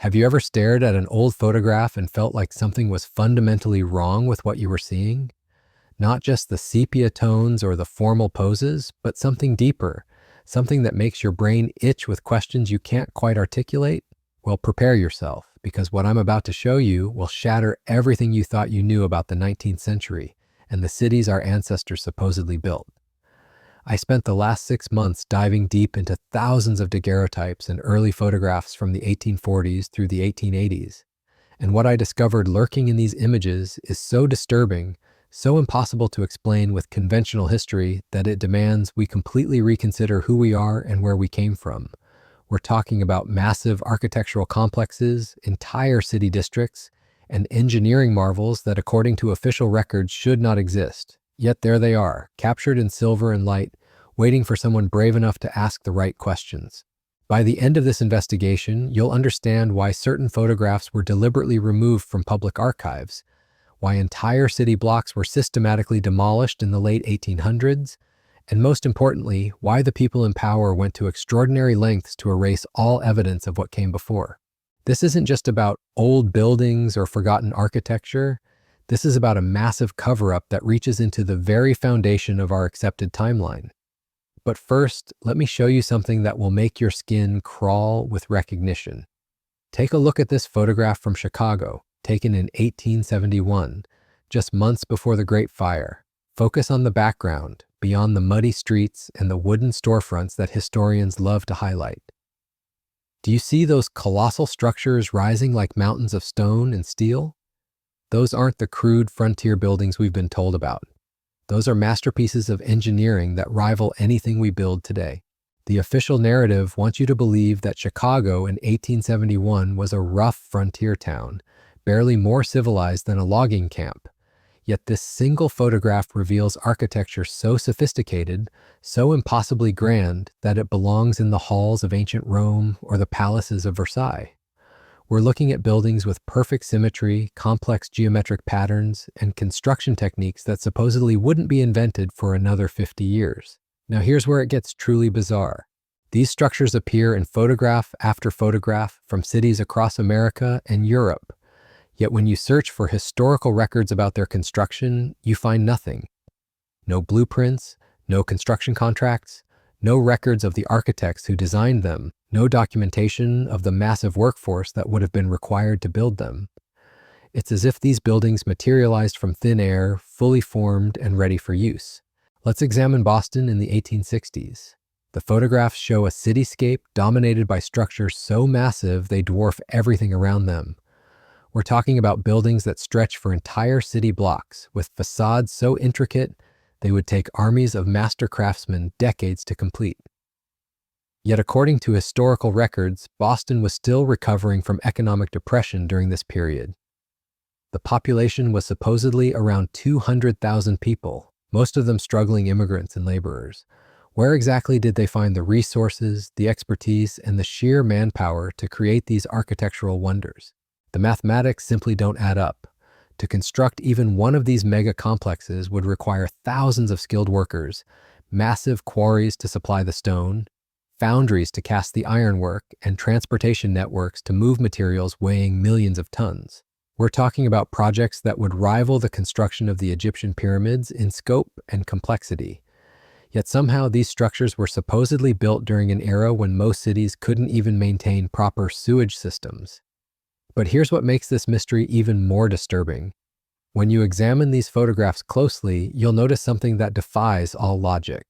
Have you ever stared at an old photograph and felt like something was fundamentally wrong with what you were seeing? Not just the sepia tones or the formal poses, but something deeper, something that makes your brain itch with questions you can't quite articulate? Well, prepare yourself, because what I'm about to show you will shatter everything you thought you knew about the 19th century and the cities our ancestors supposedly built. I spent the last 6 months diving deep into thousands of daguerreotypes and early photographs from the 1840s through the 1880s. And what I discovered lurking in these images is so disturbing, so impossible to explain with conventional history that it demands we completely reconsider who we are and where we came from. We're talking about massive architectural complexes, entire city districts, and engineering marvels that, according to official records, should not exist. Yet there they are, captured in silver and light, waiting for someone brave enough to ask the right questions. By the end of this investigation, you'll understand why certain photographs were deliberately removed from public archives, why entire city blocks were systematically demolished in the late 1800s, and most importantly, why the people in power went to extraordinary lengths to erase all evidence of what came before. This isn't just about old buildings or forgotten architecture. This is about a massive cover-up that reaches into the very foundation of our accepted timeline. But first, let me show you something that will make your skin crawl with recognition. Take a look at this photograph from Chicago, taken in 1871, just months before the Great Fire. Focus on the background, beyond the muddy streets and the wooden storefronts that historians love to highlight. Do you see those colossal structures rising like mountains of stone and steel? Those aren't the crude frontier buildings we've been told about. Those are masterpieces of engineering that rival anything we build today. The official narrative wants you to believe that Chicago in 1871 was a rough frontier town, barely more civilized than a logging camp. Yet this single photograph reveals architecture so sophisticated, so impossibly grand, that it belongs in the halls of ancient Rome or the palaces of Versailles. We're looking at buildings with perfect symmetry, complex geometric patterns, and construction techniques that supposedly wouldn't be invented for another 50 years. Now here's where it gets truly bizarre. These structures appear in photograph after photograph from cities across America and Europe. Yet when you search for historical records about their construction, you find nothing. No blueprints, no construction contracts, no records of the architects who designed them, no documentation of the massive workforce that would have been required to build them. It's as if these buildings materialized from thin air, fully formed and ready for use. Let's examine Boston in the 1860s. The photographs show a cityscape dominated by structures so massive they dwarf everything around them. We're talking about buildings that stretch for entire city blocks, with facades so intricate they would take armies of master craftsmen decades to complete. Yet according to historical records, Boston was still recovering from economic depression during this period. The population was supposedly around 200,000 people, most of them struggling immigrants and laborers. Where exactly did they find the resources, the expertise, and the sheer manpower to create these architectural wonders? The mathematics simply don't add up. To construct even one of these mega complexes would require thousands of skilled workers, massive quarries to supply the stone, foundries to cast the ironwork, and transportation networks to move materials weighing millions of tons. We're talking about projects that would rival the construction of the Egyptian pyramids in scope and complexity. Yet somehow these structures were supposedly built during an era when most cities couldn't even maintain proper sewage systems. But here's what makes this mystery even more disturbing. When you examine these photographs closely, you'll notice something that defies all logic.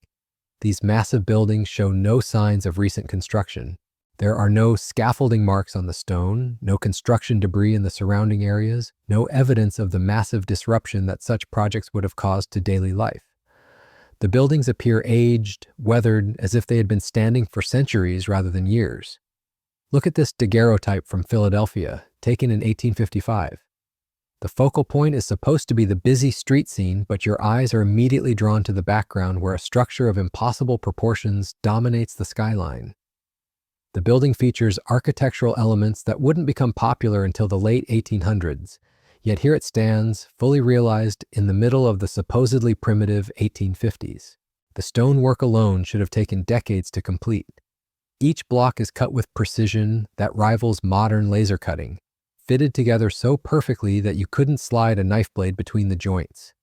These massive buildings show no signs of recent construction. There are no scaffolding marks on the stone, no construction debris in the surrounding areas, no evidence of the massive disruption that such projects would have caused to daily life. The buildings appear aged, weathered, as if they had been standing for centuries rather than years. Look at this daguerreotype from Philadelphia, taken in 1855. The focal point is supposed to be the busy street scene, but your eyes are immediately drawn to the background where a structure of impossible proportions dominates the skyline. The building features architectural elements that wouldn't become popular until the late 1800s, yet here it stands, fully realized in the middle of the supposedly primitive 1850s. The stonework alone should have taken decades to complete. Each block is cut with precision that rivals modern laser cutting, fitted together so perfectly that you couldn't slide a knife blade between the joints.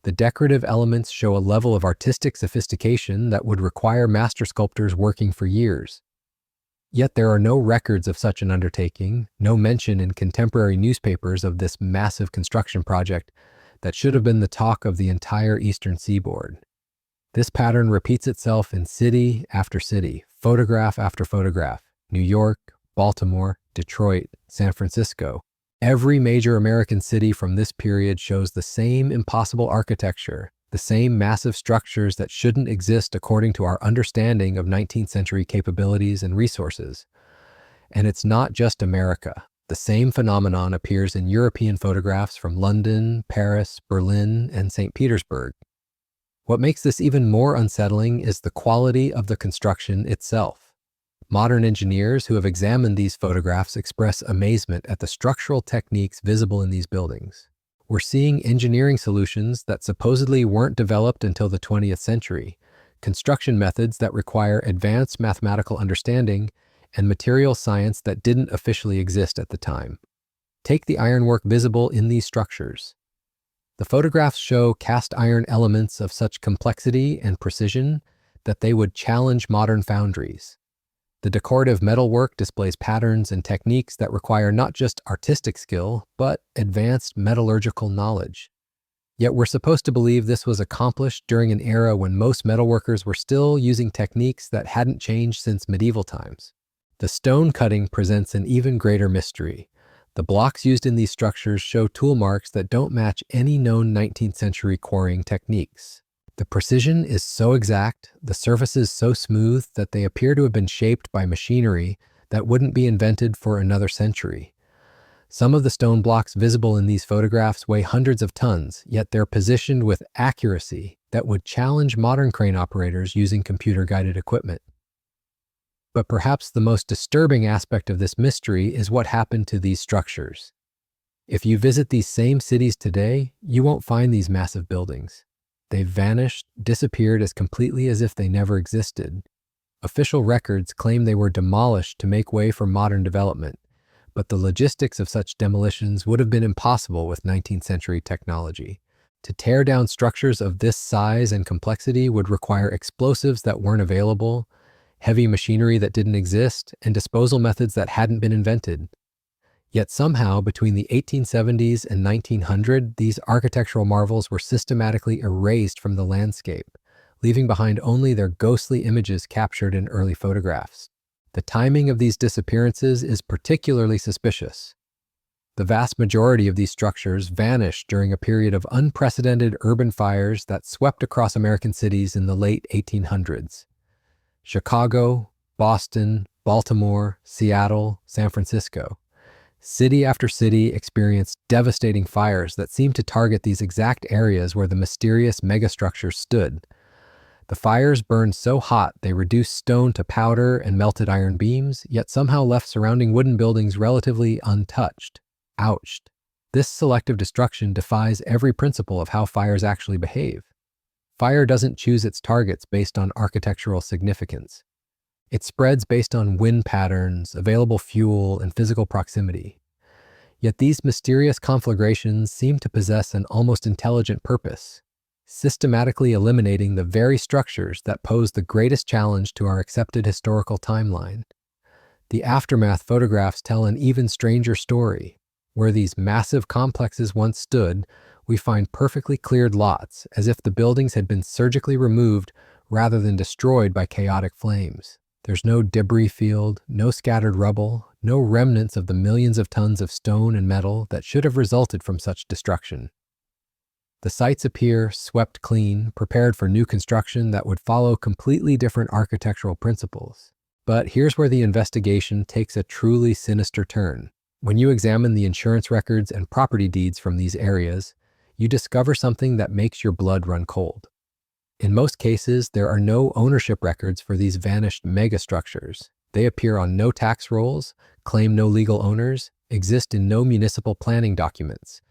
The decorative elements show a level of artistic sophistication that would require master sculptors working for years. Yet there are no records of such an undertaking, no mention in contemporary newspapers of this massive construction project that should have been the talk of the entire eastern seaboard. This pattern repeats itself in city after city, photograph after photograph: New York, Baltimore, Detroit, San Francisco. Every major American city from this period shows the same impossible architecture, the same massive structures that shouldn't exist according to our understanding of 19th century capabilities and resources. And it's not just America. The same phenomenon appears in European photographs from London, Paris, Berlin, and St. Petersburg. What makes this even more unsettling is the quality of the construction itself. Modern engineers who have examined these photographs express amazement at the structural techniques visible in these buildings. We're seeing engineering solutions that supposedly weren't developed until the 20th century, construction methods that require advanced mathematical understanding, and material science that didn't officially exist at the time. Take the ironwork visible in these structures. The photographs show cast iron elements of such complexity and precision that they would challenge modern foundries. The decorative metalwork displays patterns and techniques that require not just artistic skill, but advanced metallurgical knowledge. Yet we're supposed to believe this was accomplished during an era when most metalworkers were still using techniques that hadn't changed since medieval times. The stone cutting presents an even greater mystery. The blocks used in these structures show tool marks that don't match any known 19th century quarrying techniques. The precision is so exact, the surfaces so smooth that they appear to have been shaped by machinery that wouldn't be invented for another century. Some of the stone blocks visible in these photographs weigh hundreds of tons, yet they're positioned with accuracy that would challenge modern crane operators using computer-guided equipment. But perhaps the most disturbing aspect of this mystery is what happened to these structures. If you visit these same cities today, you won't find these massive buildings. They've vanished, disappeared as completely as if they never existed. Official records claim they were demolished to make way for modern development, but the logistics of such demolitions would have been impossible with 19th century technology. To tear down structures of this size and complexity would require explosives that weren't available, heavy machinery that didn't exist, and disposal methods that hadn't been invented. Yet somehow, between the 1870s and 1900, these architectural marvels were systematically erased from the landscape, leaving behind only their ghostly images captured in early photographs. The timing of these disappearances is particularly suspicious. The vast majority of these structures vanished during a period of unprecedented urban fires that swept across American cities in the late 1800s. Chicago, Boston, Baltimore, Seattle, San Francisco. City after city experienced devastating fires that seemed to target these exact areas where the mysterious megastructures stood. The fires burned so hot they reduced stone to powder and melted iron beams, yet somehow left surrounding wooden buildings relatively untouched. Ouch! This selective destruction defies every principle of how fires actually behave. Fire doesn't choose its targets based on architectural significance. It spreads based on wind patterns, available fuel, and physical proximity. Yet these mysterious conflagrations seem to possess an almost intelligent purpose, systematically eliminating the very structures that pose the greatest challenge to our accepted historical timeline. The aftermath photographs tell an even stranger story. Where these massive complexes once stood, we find perfectly cleared lots, as if the buildings had been surgically removed rather than destroyed by chaotic flames. There's no debris field, no scattered rubble, no remnants of the millions of tons of stone and metal that should have resulted from such destruction. The sites appear swept clean, prepared for new construction that would follow completely different architectural principles. But here's where the investigation takes a truly sinister turn. When you examine the insurance records and property deeds from these areas, you discover something that makes your blood run cold. In most cases, there are no ownership records for these vanished megastructures. They appear on no tax rolls, claim no legal owners, exist in no municipal planning documents.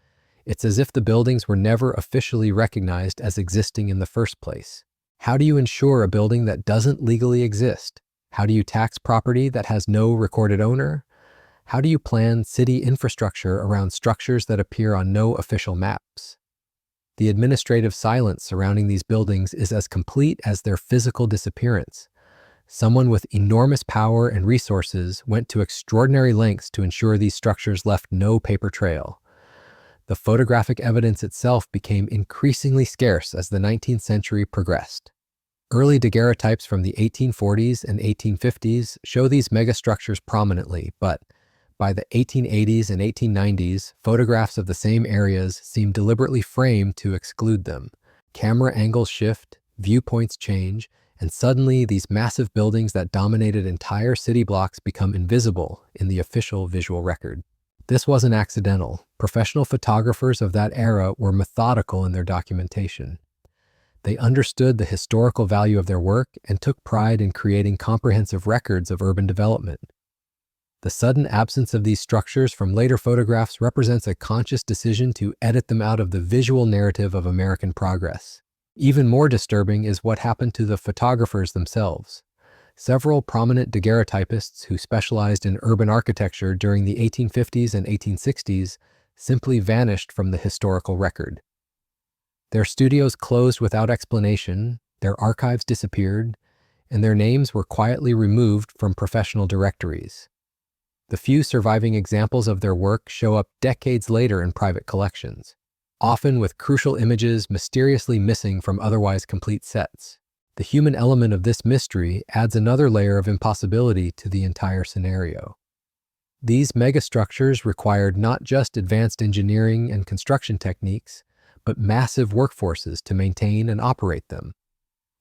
It's as if the buildings were never officially recognized as existing in the first place. How do you insure a building that doesn't legally exist? How do you tax property that has no recorded owner? How do you plan city infrastructure around structures that appear on no official maps? The administrative silence surrounding these buildings is as complete as their physical disappearance. Someone with enormous power and resources went to extraordinary lengths to ensure these structures left no paper trail. The photographic evidence itself became increasingly scarce as the 19th century progressed. Early daguerreotypes from the 1840s and 1850s show these megastructures prominently, but by the 1880s and 1890s, photographs of the same areas seem deliberately framed to exclude them. Camera angles shift, viewpoints change, and suddenly these massive buildings that dominated entire city blocks become invisible in the official visual record. This wasn't accidental. Professional photographers of that era were methodical in their documentation. They understood the historical value of their work and took pride in creating comprehensive records of urban development. The sudden absence of these structures from later photographs represents a conscious decision to edit them out of the visual narrative of American progress. Even more disturbing is what happened to the photographers themselves. Several prominent daguerreotypists who specialized in urban architecture during the 1850s and 1860s simply vanished from the historical record. Their studios closed without explanation, their archives disappeared, and their names were quietly removed from professional directories. The few surviving examples of their work show up decades later in private collections, often with crucial images mysteriously missing from otherwise complete sets. The human element of this mystery adds another layer of impossibility to the entire scenario. These megastructures required not just advanced engineering and construction techniques, but massive workforces to maintain and operate them.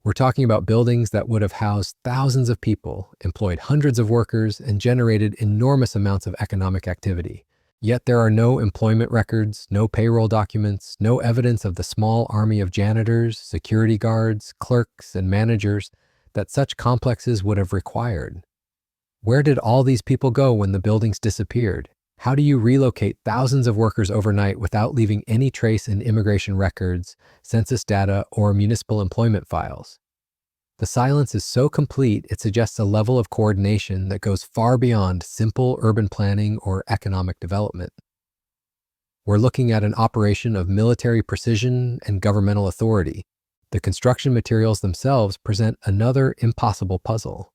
We're talking about buildings that would have housed thousands of people, employed hundreds of workers, and generated enormous amounts of economic activity. Yet there are no employment records, no payroll documents, no evidence of the small army of janitors, security guards, clerks, and managers that such complexes would have required. Where did all these people go when the buildings disappeared? How do you relocate thousands of workers overnight without leaving any trace in immigration records, census data, or municipal employment files? The silence is so complete it suggests a level of coordination that goes far beyond simple urban planning or economic development. We're looking at an operation of military precision and governmental authority. The construction materials themselves present another impossible puzzle.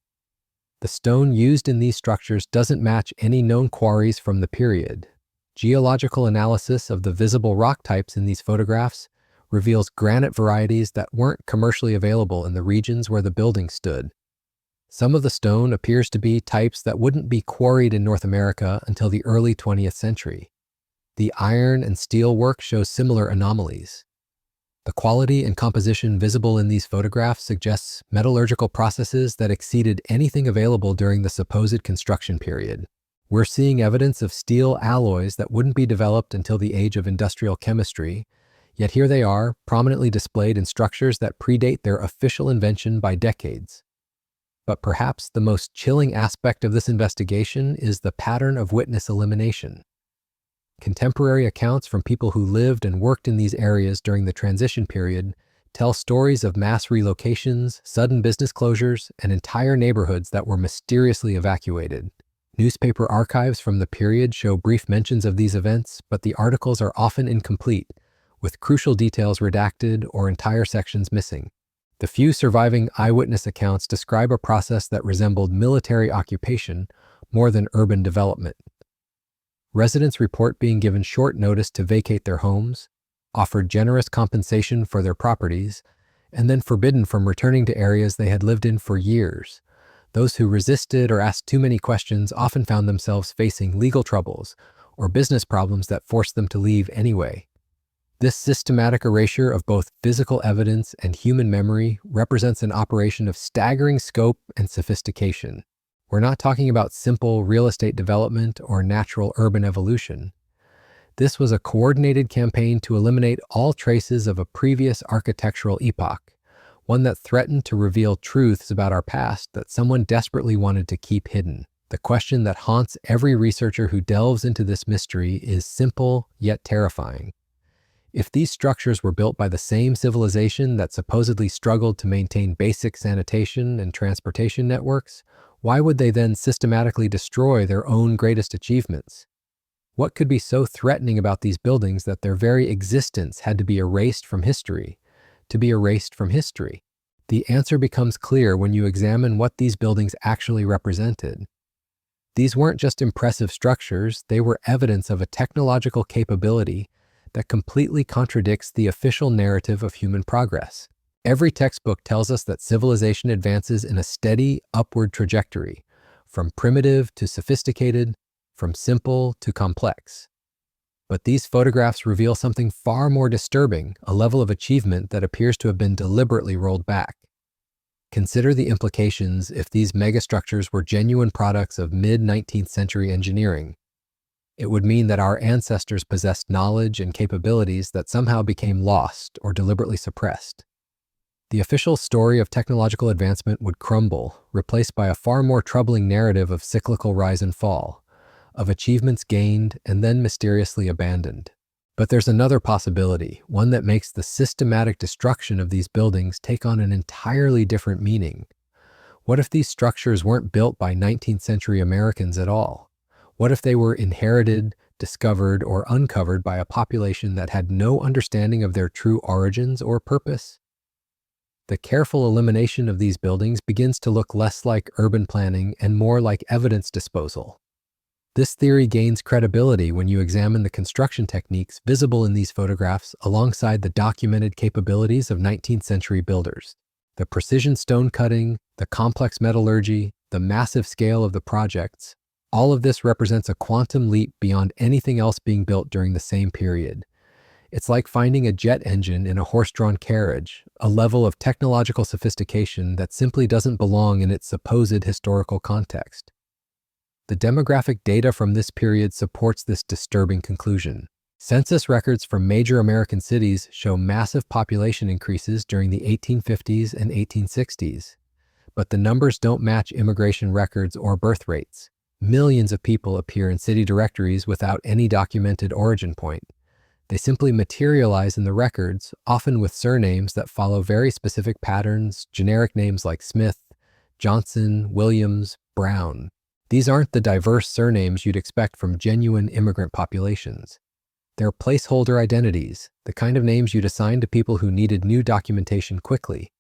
The stone used in these structures doesn't match any known quarries from the period. Geological analysis of the visible rock types in these photographs reveals granite varieties that weren't commercially available in the regions where the building stood. Some of the stone appears to be types that wouldn't be quarried in North America until the early 20th century. The iron and steel work shows similar anomalies. The quality and composition visible in these photographs suggests metallurgical processes that exceeded anything available during the supposed construction period. We're seeing evidence of steel alloys that wouldn't be developed until the age of industrial chemistry, yet here they are, prominently displayed in structures that predate their official invention by decades. But perhaps the most chilling aspect of this investigation is the pattern of witness elimination. Contemporary accounts from people who lived and worked in these areas during the transition period tell stories of mass relocations, sudden business closures, and entire neighborhoods that were mysteriously evacuated. Newspaper archives from the period show brief mentions of these events, but the articles are often incomplete, with crucial details redacted or entire sections missing. The few surviving eyewitness accounts describe a process that resembled military occupation more than urban development. Residents report being given short notice to vacate their homes, offered generous compensation for their properties, and then forbidden from returning to areas they had lived in for years. Those who resisted or asked too many questions often found themselves facing legal troubles or business problems that forced them to leave anyway. This systematic erasure of both physical evidence and human memory represents an operation of staggering scope and sophistication. We're not talking about simple real estate development or natural urban evolution. This was a coordinated campaign to eliminate all traces of a previous architectural epoch, one that threatened to reveal truths about our past that someone desperately wanted to keep hidden. The question that haunts every researcher who delves into this mystery is simple yet terrifying. If these structures were built by the same civilization that supposedly struggled to maintain basic sanitation and transportation networks, why would they then systematically destroy their own greatest achievements? What could be so threatening about these buildings that their very existence had to be erased from history? To be erased from history? The answer becomes clear when you examine what these buildings actually represented. These weren't just impressive structures, they were evidence of a technological capability that completely contradicts the official narrative of human progress. Every textbook tells us that civilization advances in a steady, upward trajectory, from primitive to sophisticated, from simple to complex. But these photographs reveal something far more disturbing, a level of achievement that appears to have been deliberately rolled back. Consider the implications if these megastructures were genuine products of mid-19th century engineering. It would mean that our ancestors possessed knowledge and capabilities that somehow became lost or deliberately suppressed. The official story of technological advancement would crumble, replaced by a far more troubling narrative of cyclical rise and fall, of achievements gained and then mysteriously abandoned. But there's another possibility, one that makes the systematic destruction of these buildings take on an entirely different meaning. What if these structures weren't built by 19th century Americans at all? What if they were inherited, discovered, or uncovered by a population that had no understanding of their true origins or purpose? The careful elimination of these buildings begins to look less like urban planning and more like evidence disposal. This theory gains credibility when you examine the construction techniques visible in these photographs alongside the documented capabilities of 19th century builders. The precision stone cutting, the complex metallurgy, the massive scale of the projects, all of this represents a quantum leap beyond anything else being built during the same period. It's like finding a jet engine in a horse-drawn carriage, a level of technological sophistication that simply doesn't belong in its supposed historical context. The demographic data from this period supports this disturbing conclusion. Census records from major American cities show massive population increases during the 1850s and 1860s, but the numbers don't match immigration records or birth rates. Millions of people appear in city directories without any documented origin point. They simply materialize in the records, often with surnames that follow very specific patterns, generic names like Smith, Johnson, Williams, Brown. These aren't the diverse surnames you'd expect from genuine immigrant populations. They're placeholder identities, the kind of names you'd assign to people who needed new documentation quickly.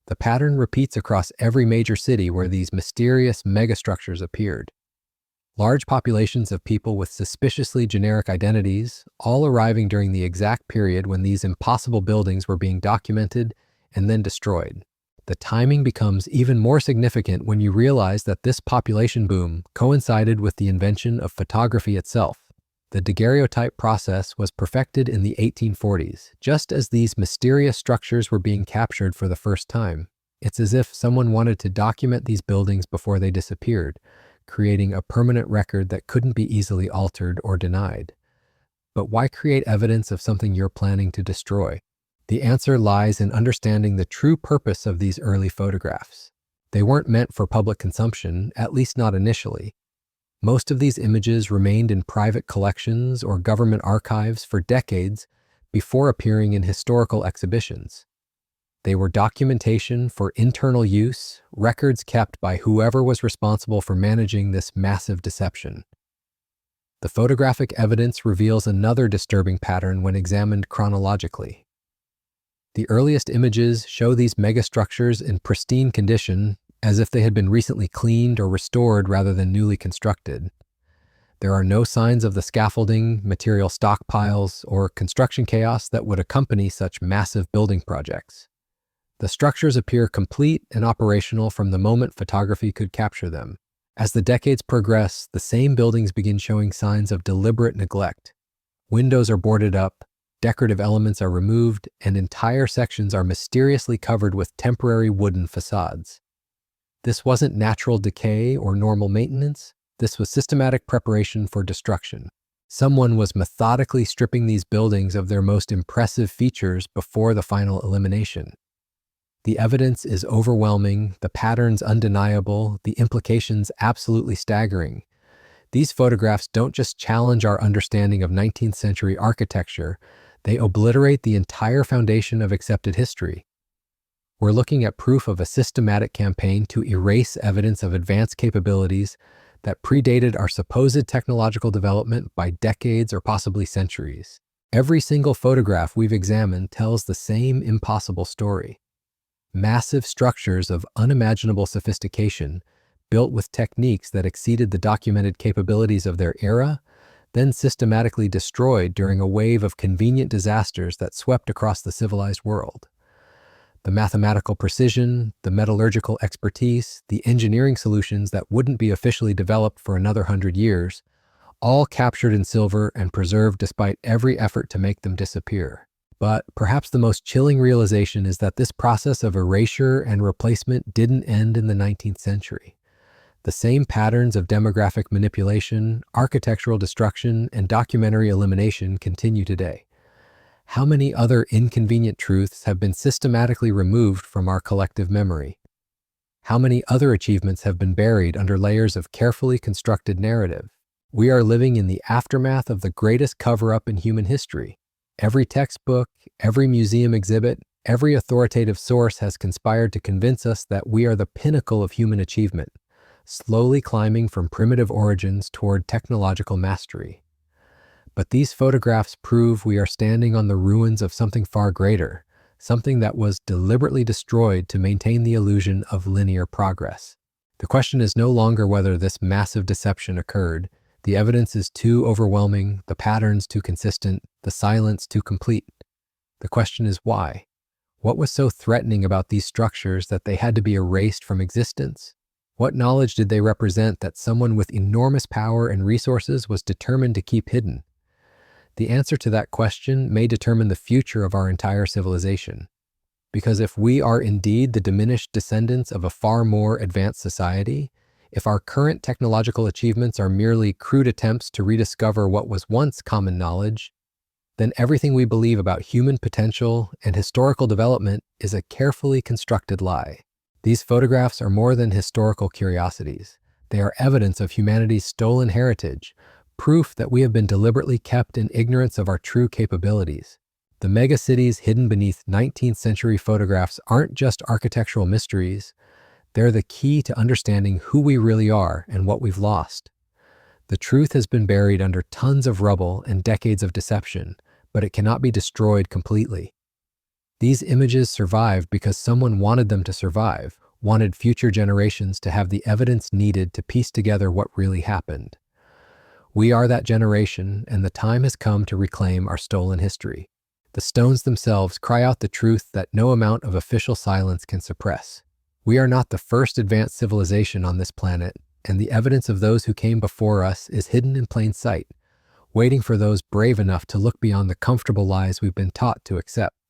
The pattern repeats across every major city where these mysterious megastructures appeared. Large populations of people with suspiciously generic identities, all arriving during the exact period when these impossible buildings were being documented and then destroyed. The timing becomes even more significant when you realize that this population boom coincided with the invention of photography itself. The daguerreotype process was perfected in the 1840s, just as these mysterious structures were being captured for the first time. It's as if someone wanted to document these buildings before they disappeared, creating a permanent record that couldn't be easily altered or denied. But why create evidence of something you're planning to destroy? The answer lies in understanding the true purpose of these early photographs. They weren't meant for public consumption, at least not initially. Most of these images remained in private collections or government archives for decades before appearing in historical exhibitions. They were documentation for internal use, records kept by whoever was responsible for managing this massive deception. The photographic evidence reveals another disturbing pattern when examined chronologically. The earliest images show these megastructures in pristine condition, as if they had been recently cleaned or restored rather than newly constructed. There are no signs of the scaffolding, material stockpiles, or construction chaos that would accompany such massive building projects. The structures appear complete and operational from the moment photography could capture them. As the decades progress, the same buildings begin showing signs of deliberate neglect. Windows are boarded up, decorative elements are removed, and entire sections are mysteriously covered with temporary wooden facades. This wasn't natural decay or normal maintenance. This was systematic preparation for destruction. Someone was methodically stripping these buildings of their most impressive features before the final elimination. The evidence is overwhelming, the patterns undeniable, the implications absolutely staggering. These photographs don't just challenge our understanding of 19th century architecture, They obliterate the entire foundation of accepted history. We're looking at proof of a systematic campaign to erase evidence of advanced capabilities that predated our supposed technological development by decades or possibly centuries. Every single photograph we've examined tells the same impossible story. Massive structures of unimaginable sophistication, built with techniques that exceeded the documented capabilities of their era, then systematically destroyed during a wave of convenient disasters that swept across the civilized world. The mathematical precision, the metallurgical expertise, the engineering solutions that wouldn't be officially developed for another 100 years, all captured in silver and preserved despite every effort to make them disappear. But perhaps the most chilling realization is that this process of erasure and replacement didn't end in the 19th century. The same patterns of demographic manipulation, architectural destruction, and documentary elimination continue today. How many other inconvenient truths have been systematically removed from our collective memory? How many other achievements have been buried under layers of carefully constructed narrative? We are living in the aftermath of the greatest cover-up in human history. Every textbook, every museum exhibit, every authoritative source has conspired to convince us that we are the pinnacle of human achievement, slowly climbing from primitive origins toward technological mastery. But these photographs prove we are standing on the ruins of something far greater, something that was deliberately destroyed to maintain the illusion of linear progress. The question is no longer whether this massive deception occurred. The evidence is too overwhelming, the patterns too consistent, the silence too complete. The question is why? What was so threatening about these structures that they had to be erased from existence? What knowledge did they represent that someone with enormous power and resources was determined to keep hidden? The answer to that question may determine the future of our entire civilization. Because if we are indeed the diminished descendants of a far more advanced society, if our current technological achievements are merely crude attempts to rediscover what was once common knowledge, then everything we believe about human potential and historical development is a carefully constructed lie. These photographs are more than historical curiosities. They are evidence of humanity's stolen heritage, proof that we have been deliberately kept in ignorance of our true capabilities. The megacities hidden beneath 19th century photographs aren't just architectural mysteries. They're the key to understanding who we really are and what we've lost. The truth has been buried under tons of rubble and decades of deception, but it cannot be destroyed completely. These images survived because someone wanted them to survive, wanted future generations to have the evidence needed to piece together what really happened. We are that generation, and the time has come to reclaim our stolen history. The stones themselves cry out the truth that no amount of official silence can suppress. We are not the first advanced civilization on this planet, and the evidence of those who came before us is hidden in plain sight, waiting for those brave enough to look beyond the comfortable lies we've been taught to accept.